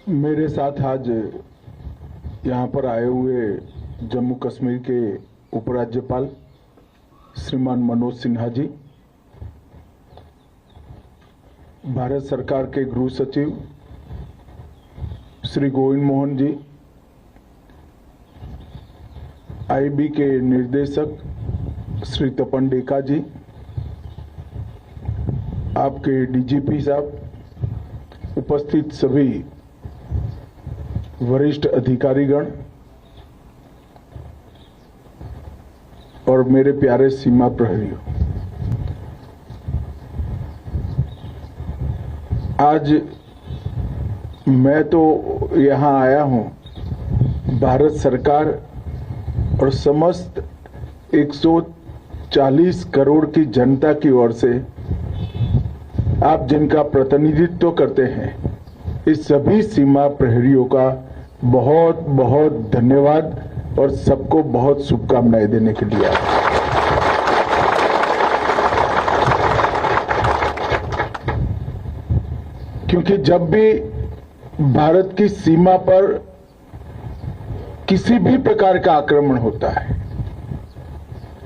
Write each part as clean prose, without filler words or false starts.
मेरे साथ आज यहाँ पर आए हुए जम्मू कश्मीर के उपराज्यपाल श्रीमान मनोज सिन्हा जी, भारत सरकार के गृह सचिव श्री गोविंद मोहन जी, आईबी के निर्देशक श्री तपन डेका जी, आपके डीजीपी साहब, उपस्थित सभी वरिष्ठ अधिकारीगण और मेरे प्यारे सीमा प्रहरियों, आज मैं तो यहाँ आया हूँ भारत सरकार और समस्त 140 करोड़ की जनता की ओर से आप जिनका प्रतिनिधित्व करते हैं, इस सभी सीमा प्रहरियों का बहुत बहुत धन्यवाद और सबको बहुत शुभकामनाएं देने के लिए आया। क्योंकि जब भी भारत की सीमा पर किसी भी प्रकार का आक्रमण होता है,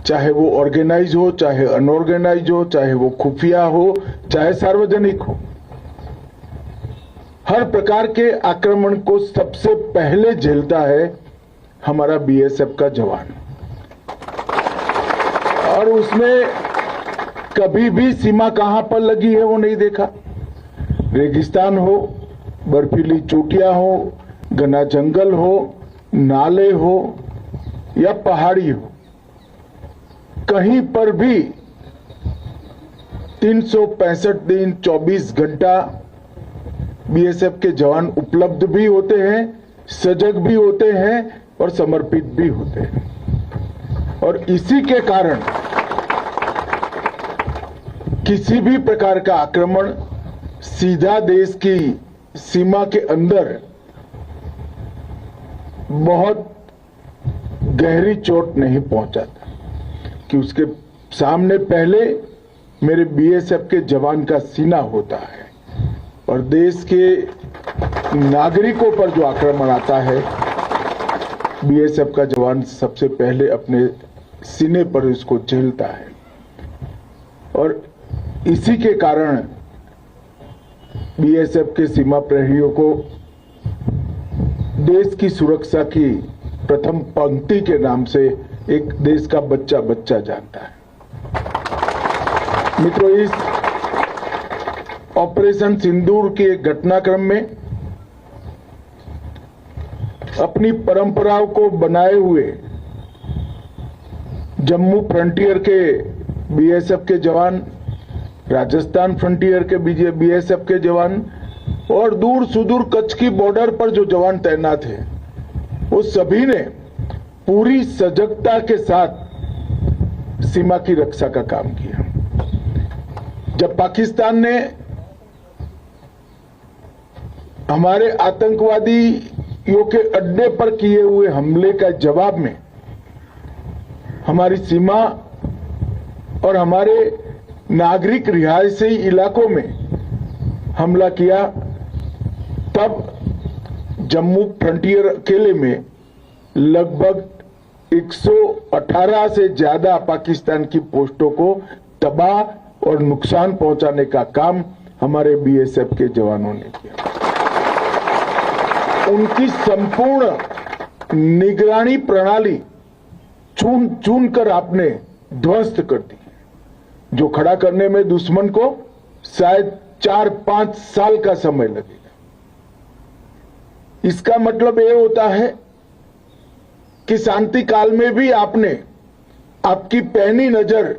चाहे वो ऑर्गेनाइज हो, चाहे अनऑर्गेनाइज हो, चाहे वो खुफिया हो, चाहे सार्वजनिक हो, हर प्रकार के आक्रमण को सबसे पहले झेलता है हमारा बीएसएफ का जवान। और उसने कभी भी सीमा कहां पर लगी है वो नहीं देखा। रेगिस्तान हो, बर्फीली चोटियां हो, घना जंगल हो, नाले हो या पहाड़ी हो, कहीं पर भी 365 दिन 24 घंटा बीएसएफ के जवान उपलब्ध भी होते हैं, सजग भी होते हैं और समर्पित भी होते हैं। और इसी के कारण किसी भी प्रकार का आक्रमण सीधा देश की सीमा के अंदर बहुत गहरी चोट नहीं पहुंचाता, कि उसके सामने पहले मेरे बीएसएफ के जवान का सीना होता है और देश के नागरिकों पर जो आक्रमण आता है, बीएसएफ का जवान सबसे पहले अपने सीने पर इसको झेलता है। और इसी के कारण बीएसएफ के सीमा प्रहरियों को देश की सुरक्षा की प्रथम पंक्ति के नाम से एक देश का बच्चा बच्चा जानता है। मित्रों, इस ऑपरेशन सिंदूर के घटनाक्रम में अपनी परंपराओं को बनाए हुए जम्मू फ्रंटियर के बीएसएफ के जवान, राजस्थान फ्रंटियर के बीएसएफ के जवान और दूर सुदूर कच्छ की बॉर्डर पर जो जवान तैनात हैं, वो सभी ने पूरी सजगता के साथ सीमा की रक्षा का काम किया। जब पाकिस्तान ने हमारे आतंकवादियों के अड्डे पर किए हुए हमले का जवाब में हमारी सीमा और हमारे नागरिक रिहायशी इलाकों में हमला किया, तब जम्मू फ्रंटियर अकेले में लगभग 118 से ज्यादा पाकिस्तान की पोस्टों को तबाह और नुकसान पहुंचाने का काम हमारे बीएसएफ के जवानों ने किया। उनकी संपूर्ण निगरानी प्रणाली चुन चुन कर आपने ध्वस्त कर दी, जो खड़ा करने में दुश्मन को शायद 4-5 साल का समय लगेगा। इसका मतलब यह होता है कि शांति काल में भी आपने आपकी पैनी नजर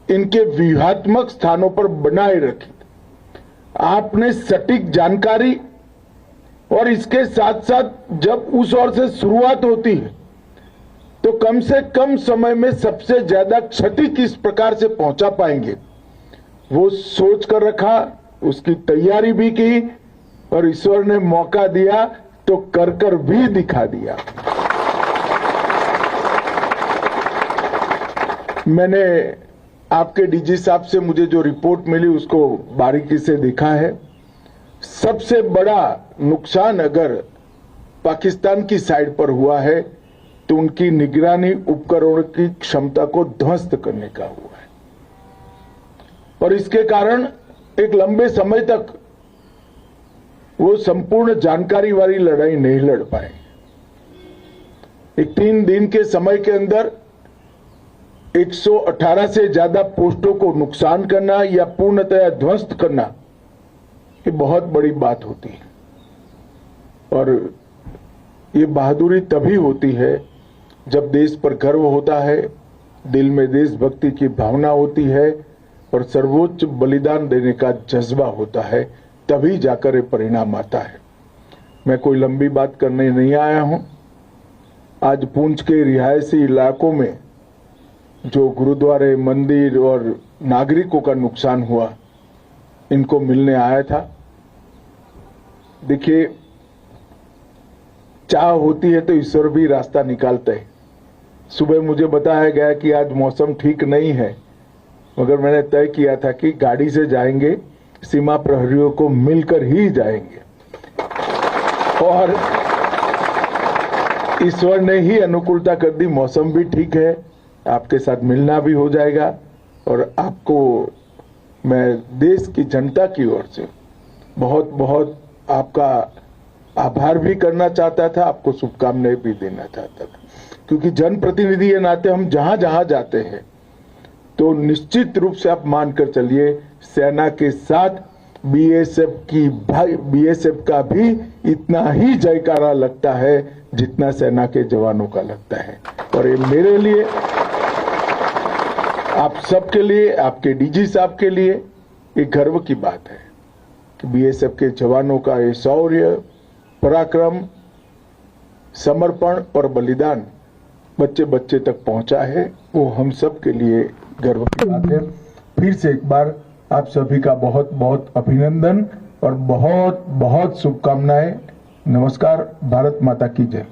इनके व्यूहात्मक स्थानों पर बनाए रखी। आपने सटीक जानकारी और इसके साथ साथ जब उस ओर से शुरुआत होती है तो कम से कम समय में सबसे ज्यादा क्षति किस प्रकार से पहुंचा पाएंगे, वो सोच कर रखा, उसकी तैयारी भी की और ईश्वर ने मौका दिया तो कर भी दिखा दिया। मैंने आपके डीजी साहब से मुझे जो रिपोर्ट मिली उसको बारीकी से देखा है। सबसे बड़ा नुकसान अगर पाकिस्तान की साइड पर हुआ है तो उनकी निगरानी उपकरणों की क्षमता को ध्वस्त करने का हुआ है और इसके कारण एक लंबे समय तक वो संपूर्ण जानकारी वाली लड़ाई नहीं लड़ पाए। एक 3 दिन के समय के अंदर 118 से ज्यादा पोस्टों को नुकसान करना या पूर्णतया ध्वस्त करना ये बहुत बड़ी बात होती है और ये बहादुरी तभी होती है जब देश पर गर्व होता है, दिल में देशभक्ति की भावना होती है और सर्वोच्च बलिदान देने का जज्बा होता है, तभी जाकर ये परिणाम आता है। मैं कोई लंबी बात करने नहीं आया हूं। आज पुंछ के रिहायशी इलाकों में जो गुरुद्वारे, मंदिर और नागरिकों का नुकसान हुआ, इनको मिलने आया था। देखिए, चाह होती है तो ईश्वर भी रास्ता निकालते हैं। सुबह मुझे बताया गया कि आज मौसम ठीक नहीं है, मगर मैंने तय किया था कि गाड़ी से जाएंगे, सीमा प्रहरियों को मिलकर ही जाएंगे और ईश्वर ने ही अनुकूलता कर दी। मौसम भी ठीक है, आपके साथ मिलना भी हो जाएगा और आपको मैं देश की जनता की ओर से बहुत बहुत आपका आभार भी करना चाहता था, आपको शुभकामनाएं भी देना चाहता था, क्योंकि जनप्रतिनिधि के नाते हम जहां जहां जाते हैं तो निश्चित रूप से आप मानकर चलिए, सेना के साथ बीएसएफ का भी इतना ही जयकारा लगता है जितना सेना के जवानों का लगता है। और ये मेरे लिए, आप सबके लिए, आपके डीजी साहब के लिए एक गर्व की बात है कि बीएसएफ के जवानों का ये शौर्य, पराक्रम, समर्पण और बलिदान बच्चे बच्चे तक पहुंचा है। वो हम सब के लिए गर्व की बात है। फिर से एक बार आप सभी का बहुत बहुत अभिनंदन और बहुत बहुत शुभकामनाएं। नमस्कार। भारत माता की जय।